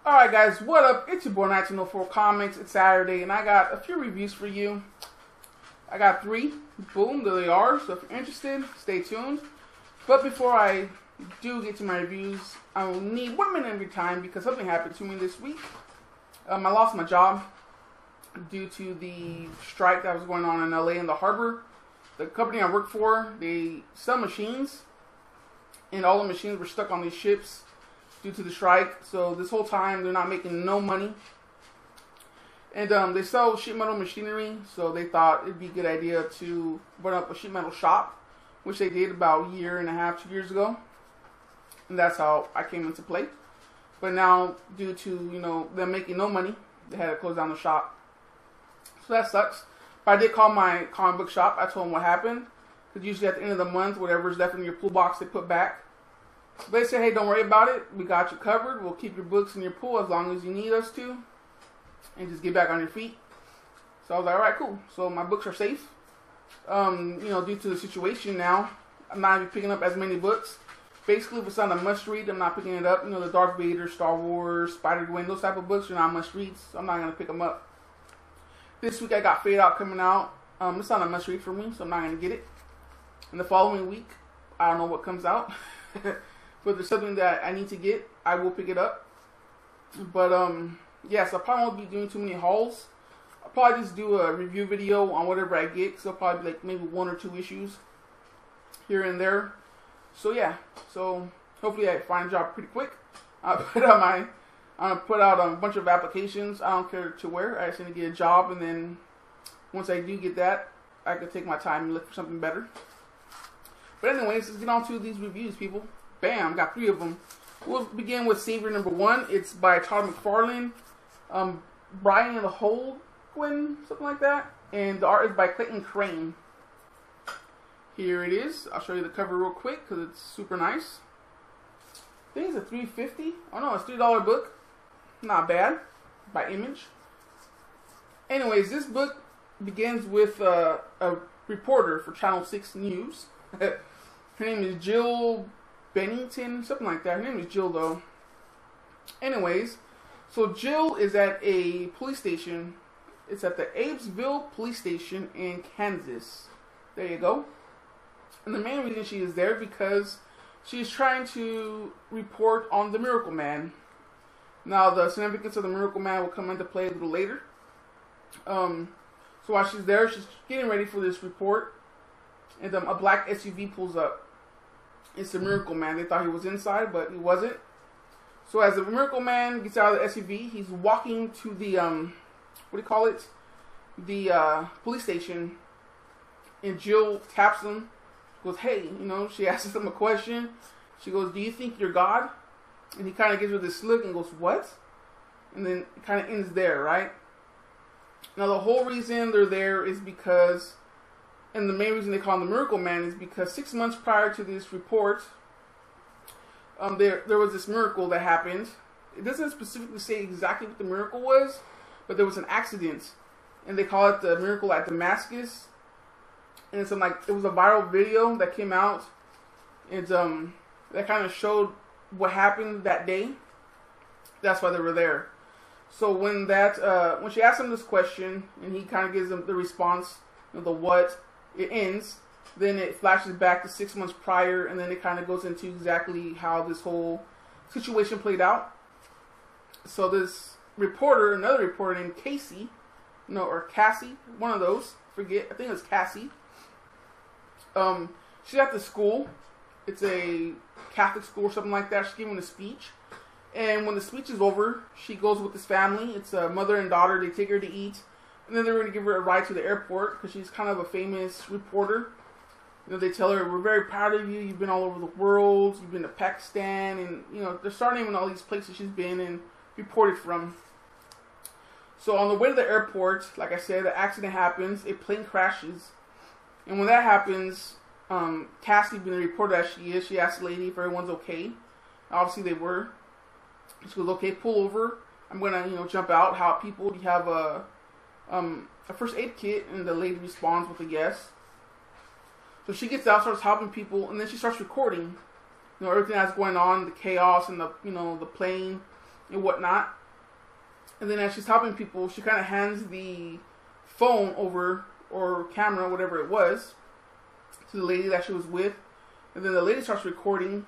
Alright guys, what up? It's your boy 1904 Comics. It's Saturday and I got a few reviews for you. I got 3. Boom, there they are. So if you're interested, stay tuned. But before I do get to my reviews, I will need 1 minute of your time because something happened to me this week. I lost my job due to the strike that was going on in LA in the harbor. The company I work for, they sell machines and all the machines were stuck on these ships due to the strike. So this whole time they're not making no money. And they sell sheet metal machinery, so they thought it'd be a good idea to run up a sheet metal shop, which they did about a year and a half, 2 years ago. And that's how I came into play. But now, due to, them making no money, they had to close down the shop. So that sucks. But I did call my comic book shop. I told them what happened. Because usually at the end of the month, whatever's left in your pool box, they put back. They said, hey, don't worry about it. We got you covered. We'll keep your books in your pool as long as you need us to. And just get back on your feet. So I was like, alright, cool. So my books are safe. Due to the situation now, I'm not even picking up as many books. Basically, if it's not a must-read, I'm not picking it up. The Darth Vader, Star Wars, Spider-Gwen, those type of books are not must-reads. So I'm not going to pick them up. This week I got Fade Out coming out. It's not a must-read for me, so I'm not going to get it. And the following week, I don't know what comes out. But there's something that I need to get, I will pick it up. But, yes, I probably won't be doing too many hauls. I'll probably just do a review video on whatever I get. So I'll probably be like maybe 1 or 2 issues here and there. So yeah, so hopefully I find a job pretty quick. I put out a bunch of applications. I don't care to where. I just need to get a job, and then once I do get that, I can take my time and look for something better. But anyways, let's get on to these reviews, people. Bam, got 3 of them. We'll begin with Savior number 1. It's by Todd McFarlane, Brian and the Holguin, something like that. And the art is by Clayton Crane. Here it is. I'll show you the cover real quick because it's super nice. I think it's a $3.50. Oh no, it's a $3 book. Not bad. By Image. Anyways, this book begins with a reporter for Channel 6 News. Her name is Jill Bennington, something like that. Her name is Jill, though. Anyways, so Jill is at a police station. It's at the Abbeville Police Station in Kansas. There you go. And the main reason she is there because she's trying to report on the Miracle Man. Now, the significance of the Miracle Man will come into play a little later. So while she's there, she's getting ready for this report. And a black SUV pulls up. It's the Miracle Man. They thought he was inside, but he wasn't. So as the Miracle Man gets out of the SUV, he's walking to the, the police station. And Jill taps him. Goes, hey, she asks him a question. She goes, do you think you're God? And he kind of gives her this look and goes, what? And then it kind of ends there, right? Now, the whole reason they're there is because, and the main reason they call him the Miracle Man is because 6 months prior to this report, there was this miracle that happened. It doesn't specifically say exactly what the miracle was, but there was an accident. And they call it the miracle at Damascus. And it's it was a viral video that came out, and that kind of showed what happened that day. That's why they were there. So when she asked him this question, and he kind of gives them the response, the what, it ends. Then it flashes back to 6 months prior, and then it kind of goes into exactly how this whole situation played out. So this reporter, another reporter named Cassie, or Cassie, one of those, I think it was Cassie. She's at the school. It's a Catholic school or something like that. She's giving a speech. And when the speech is over, she goes with this family. It's a mother and daughter. They take her to eat. And then they're going to give her a ride to the airport because she's kind of a famous reporter. They tell her, we're very proud of you. You've been all over the world. You've been to Pakistan. And, they're starting naming all these places she's been and reported from. So on the way to the airport, like I said, the accident happens. A plane crashes. And when that happens, Cassie, being the reporter as she is, she asks the lady if everyone's okay. Obviously they were. She goes, okay, pull over. I'm going to, jump out. How people, you have a first aid kit, and the lady responds with a yes. So she gets out, starts helping people, and then she starts recording, everything that's going on, the chaos and the, the plane and whatnot. And then as she's helping people, she kind of hands the phone over, or camera, whatever it was, to the lady that she was with. And then the lady starts recording.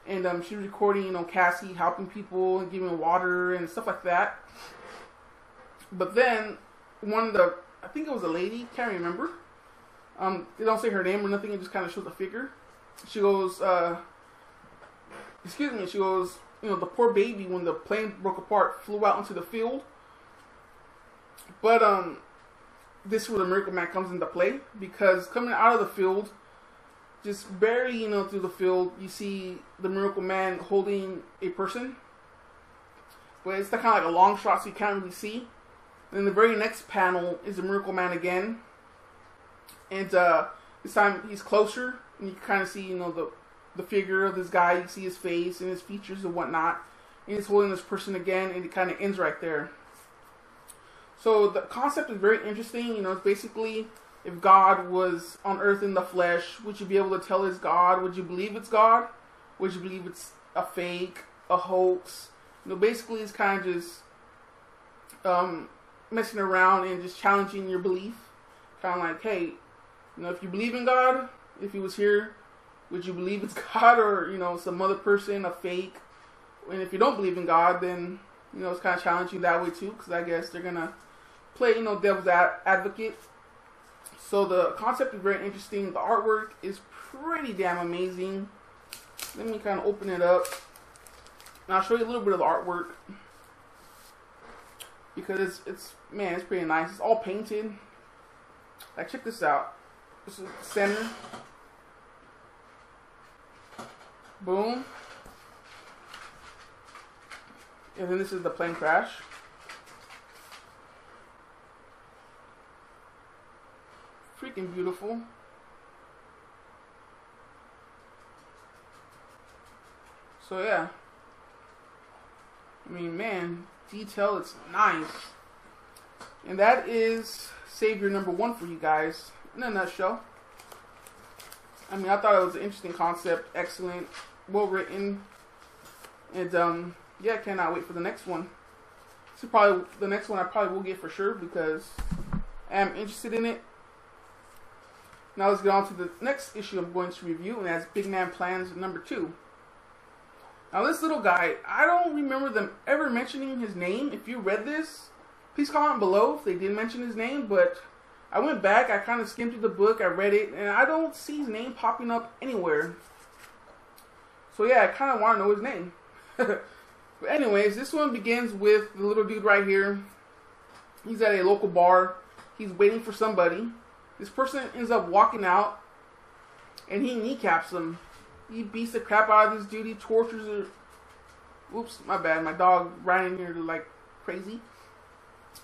And she's recording, you know, Cassie helping people and giving water and stuff like that. But then one of the, I think it was a lady, can't remember. They don't say her name or nothing. It just kind of shows a figure. She goes, excuse me. She goes, you know, the poor baby, when the plane broke apart, flew out into the field. But this is where the Miracle Man comes into play, because coming out of the field, just barely, you know, through the field, you see the Miracle Man holding a person. But it's kind of like a long shot, so you can't really see. And then the very next panel is the Miracle Man again. And this time he's closer, and you can kind of see, you know, the figure of this guy. You see his face and his features and whatnot. And he's holding this person again, and it kind of ends right there. So the concept is very interesting. You know, it's basically, if God was on earth in the flesh, would you be able to tell it's God? Would you believe it's God? Would you believe it's a fake, a hoax? You know, basically it's kind of just messing around and just challenging your belief. Kind of like, hey, you know, if you believe in God, if he was here, would you believe it's God, or, you know, some other person, a fake? And if you don't believe in God, then, you know, it's kind of challenging that way too, because I guess they're going to play, you know, devil's advocate. So the concept is very interesting. The artwork is pretty damn amazing. Let me kind of open it up. And I'll show you a little bit of the artwork, because it's man, it's pretty nice. It's all painted. Like, check this out. This is the center. Boom. And then this is the plane crash. Freaking beautiful. So yeah. I mean, man, detail, it's nice. And that is Savior number 1 for you guys, in a nutshell. I mean, I thought it was an interesting concept, excellent, well written, and yeah, I cannot wait for the next one. This is probably the next one I probably will get for sure, because I am interested in it. Now let's get on to the next issue I'm going to review, and that's Big Man Plans number 2. Now this little guy, I don't remember them ever mentioning his name. If you read this, please comment below if they did mention his name, but I went back, I kind of skimmed through the book, I read it, and I don't see his name popping up anywhere. So yeah, I kind of want to know his name. But anyways, this one begins with the little dude right here. He's at a local bar. He's waiting for somebody. This person ends up walking out, and he kneecaps him. He beats the crap out of this dude. He tortures her. Oops, my bad. My dog ran in here like crazy.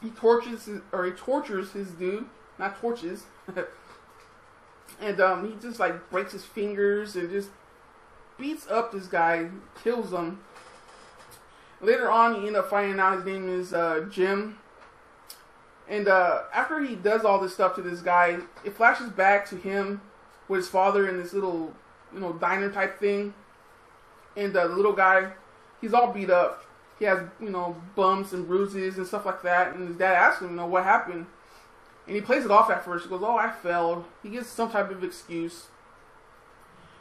He tortures his dude. Not torches. And he just like breaks his fingers and just beats up this guy, kills him. Later on, you end up finding out his name is Jim. And after he does all this stuff to this guy, it flashes back to him with his father in this little, you know, diner type thing. And the little guy, he's all beat up. He has, you know, bumps and bruises and stuff like that. And his dad asks him, you know, what happened? And he plays it off at first. He goes, oh, I fell. He gives some type of excuse.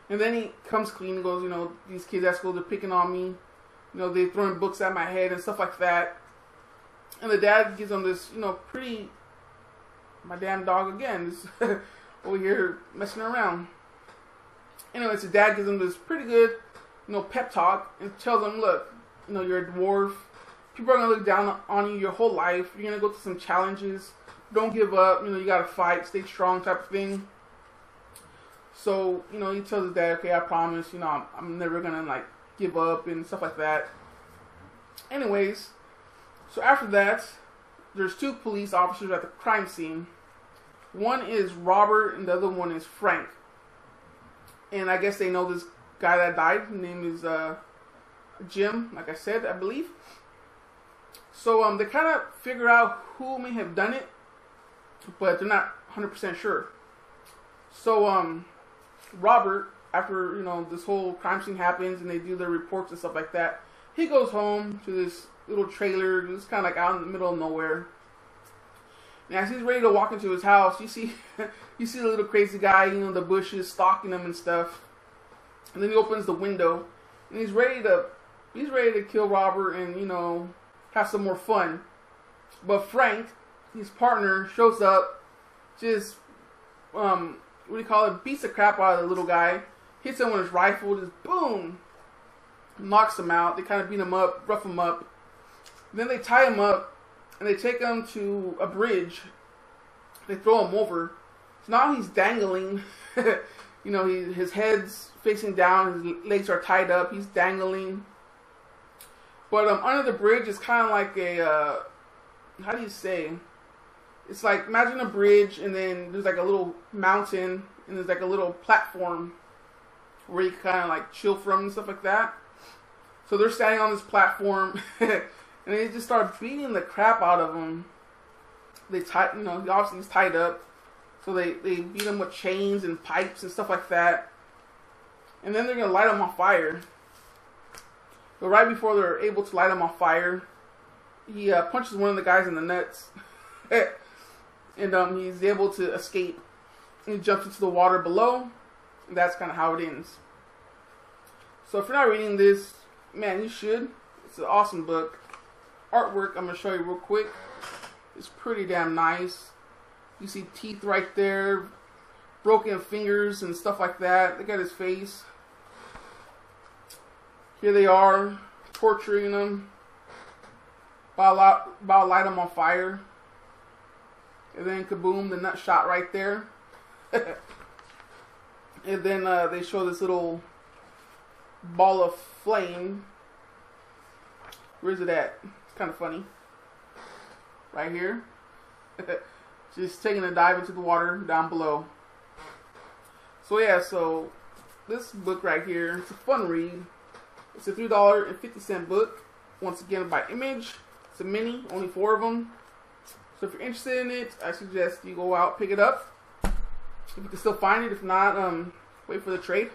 And then he comes clean and goes, you know, these kids at school, they're picking on me. You know, they're throwing books at my head and stuff like that. And the dad gives him this, you know, pretty, my damn dog again, is over here messing around. Anyways, the dad gives him this pretty good, you know, pep talk and tells him, look, you know, you're a dwarf. People are going to look down on you your whole life. You're going to go through some challenges. Don't give up. You know, you got to fight, stay strong type of thing. So, you know, he tells his dad, okay, I promise, you know, I'm never going to, like, give up and stuff like that. Anyways, so after that, there's 2 police officers at the crime scene. One is Robert and the other one is Frank. And I guess they know this guy that died. His name is Jim, like I said, I believe. So they kind of figure out who may have done it, but they're not 100% sure. So Robert, after, you know, this whole crime scene happens and they do their reports and stuff like that, he goes home to this little trailer, just kind of like out in the middle of nowhere. And as he's ready to walk into his house, you see you see the little crazy guy, you know, the bushes stalking him and stuff. And then he opens the window, and he's ready to kill Robert and, you know, have some more fun. But Frank, his partner, shows up, just what do you call it? Beats the crap out of the little guy, hits him with his rifle, just boom, knocks him out. They kind of beat him up, rough him up. Then they tie him up, and they take him to a bridge. They throw him over. So now he's dangling. You know, his head's facing down, his legs are tied up, he's dangling. But under the bridge is kind of like a, how do you say? It's like, imagine a bridge, and then there's like a little mountain, and there's like a little platform where you kind of like chill from and stuff like that. So they're standing on this platform, and they just start beating the crap out of him. They tie, you know, obviously he's tied up, so they beat him with chains and pipes and stuff like that. And then they're gonna light him on fire. But right before they're able to light him on fire, he punches one of the guys in the nuts. And he's able to escape. And he jumps into the water below. And that's kind of how it ends. So if you're not reading this, man, you should. It's an awesome book. Artwork, I'm going to show you real quick. It's pretty damn nice. You see teeth right there. Broken fingers and stuff like that. Look at his face. Here they are, torturing him. About to light him on fire. And then kaboom, the nut shot right there. And then they show this little ball of flame. Where's it at? It's kind of funny. Right here. Just taking a dive into the water down below. So yeah, so this book right here, it's a fun read. It's a $3.50 book. Once again, by Image. It's a mini, only 4 of them. So if you're interested in it, I suggest you go out, pick it up. If you can still find it. If not, wait for the trade.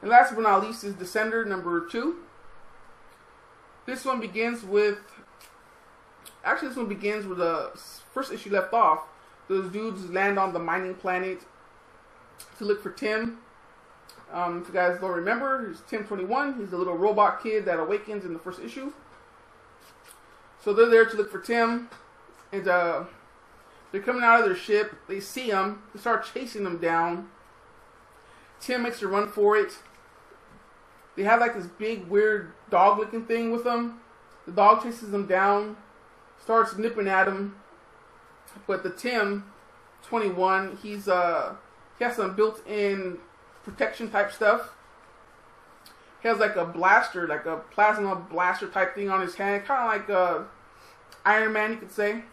And last but not least is Descender number 2. This one begins with... Actually, this one begins with the first issue left off. Those dudes land on the mining planet to look for Tim. If you guys don't remember, he's Tim 21. He's the little robot kid that awakens in the first issue. So they're there to look for Tim. And they're coming out of their ship. They see him. They start chasing him down. Tim makes a run for it. They have like this big weird dog looking thing with them. The dog chases them down. Starts nipping at him. But the Tim 21, he has some built-in protection type stuff. He has like a blaster, like a plasma blaster type thing on his hand, kind of like Iron Man, you could say.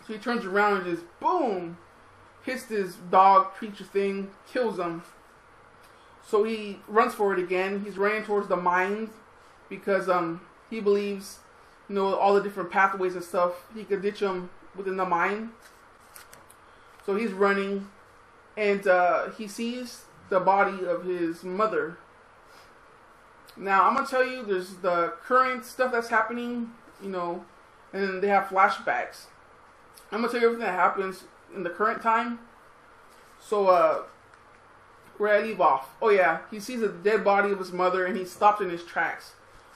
So he turns around and just boom, hits this dog creature thing, kills him. So he runs for it again. He's running towards the mines because he believes, you know, all the different pathways and stuff, he could ditch them within the mine. So he's running, and he sees the body of his mother. Now, I'm going to tell you, there's the current stuff that's happening, you know, and then they have flashbacks. I'm going to tell you everything that happens in the current time. So, where I leave off. Oh, yeah, he sees a dead body of his mother, and he stops in his tracks.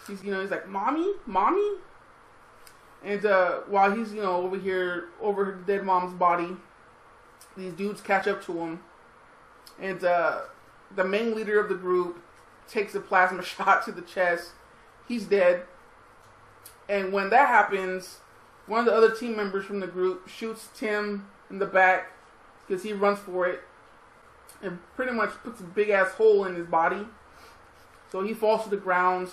He's like, Mommy? Mommy? And while he's, you know, over here, over her dead mom's body, these dudes catch up to him. And the main leader of the group takes a plasma shot to the chest. He's dead. And when that happens, one of the other team members from the group shoots Tim in the back because he runs for it and pretty much puts a big ass hole in his body. So he falls to the ground,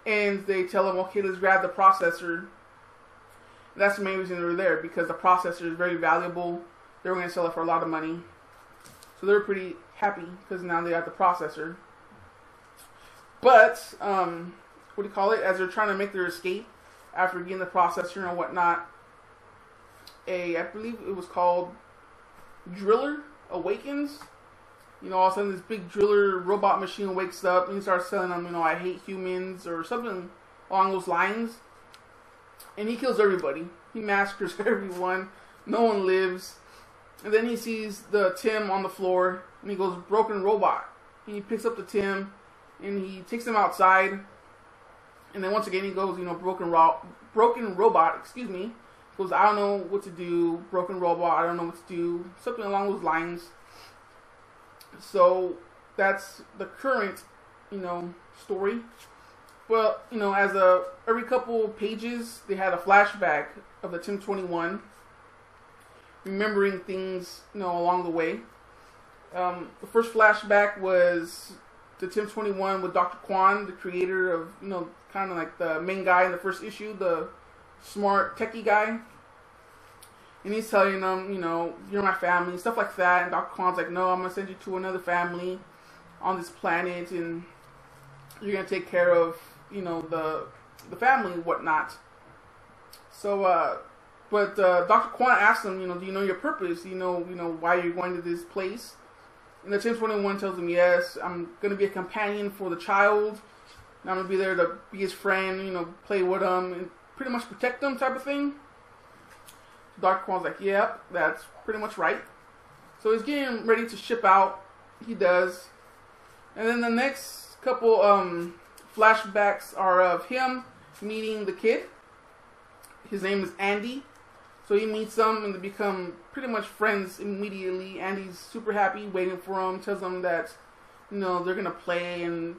and they tell him, okay, let's grab the processor. And that's the main reason they were there, because the processor is very valuable. They were going to sell it for a lot of money. So they're pretty happy because now they got the processor. But, what do you call it? As they're trying to make their escape after getting the processor and whatnot, I believe it was called Driller awakens. You know, all of a sudden this big driller robot machine wakes up and he starts telling them, you know, I hate humans or something along those lines. And he kills everybody. He massacres everyone. No one lives. And then he sees the Tim on the floor and he goes, broken robot. And he picks up the Tim and he takes him outside. And then once again he goes, you know, broken robot, excuse me. Goes, I don't know what to do. Broken robot, I don't know what to do. Something along those lines. So that's the current, you know, story. Well, you know, as every couple pages, they had a flashback of the Tim 21, remembering things, you know, along the way. The first flashback was the Tim 21 with Dr. Kwon, the creator of, you know, kind of like the main guy in the first issue, the smart techie guy. And he's telling them, you know, you're my family, stuff like that. And Dr. Kwon's like, no, I'm going to send you to another family on this planet, and you're going to take care of, you know, the family and whatnot. So, but Dr. Kwon asks him, you know, do you know your purpose? Do you know why you're going to this place? And the Tim 21 tells him, yes, I'm going to be a companion for the child. And I'm going to be there to be his friend, you know, play with him, and pretty much protect him type of thing. Dr. Kwon's like, yep, that's pretty much right. So he's getting ready to ship out. He does. And then the next couple flashbacks are of him meeting the kid. His name is Andy. So he meets them and they become pretty much friends immediately. Andy's super happy, waiting for him, tells them that, you know, they're going to play and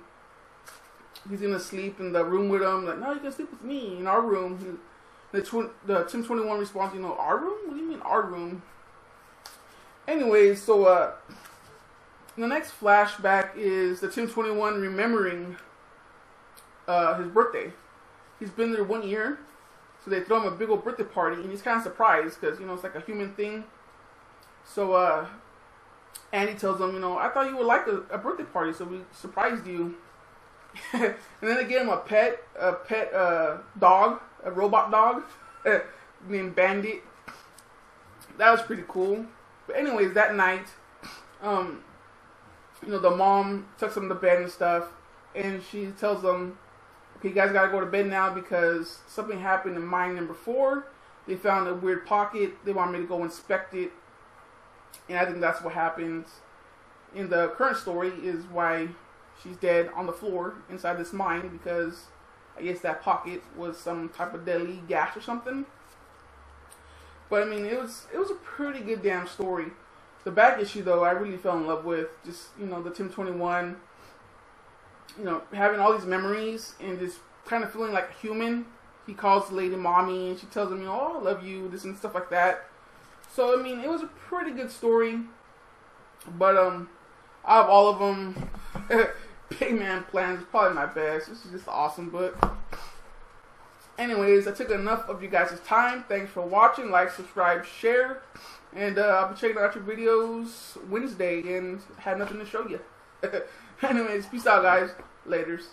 he's going to sleep in the room with them. Like, no, you can sleep with me in our room. The Tim 21 responds, you know, our room? What do you mean our room? Anyways, so the next flashback is the Tim 21 remembering his birthday. He's been there 1 year, so they throw him a big old birthday party, and he's kind of surprised because, you know, it's like a human thing. So Andy tells him, you know, I thought you would like a birthday party, so we surprised you. And then they get him a pet dog, a robot dog named Bandit. That was pretty cool. But anyways, that night, you know, the mom tucks him to bed and stuff, and she tells them, okay, you guys gotta go to bed now because something happened in mine number 4. They found a weird pocket. They want me to go inspect it. And I think that's what happens in the current story, is why she's dead on the floor inside this mine, because I guess that pocket was some type of deadly gas or something. But I mean, it was a pretty good damn story. The back issue though, I really fell in love with. Just, you know, the Tim 21, you know, having all these memories and just kind of feeling like a human. He calls the lady mommy and she tells him, you know, oh, I love you, this and stuff like that. So I mean, it was a pretty good story. But out of all of them, Big Man Plans is probably my best. This is just an awesome book. Anyways, I took enough of you guys' time. Thanks for watching. Like, subscribe, share. And I'll be checking out your videos Wednesday and had nothing to show you. Anyways, peace out, guys. Laters.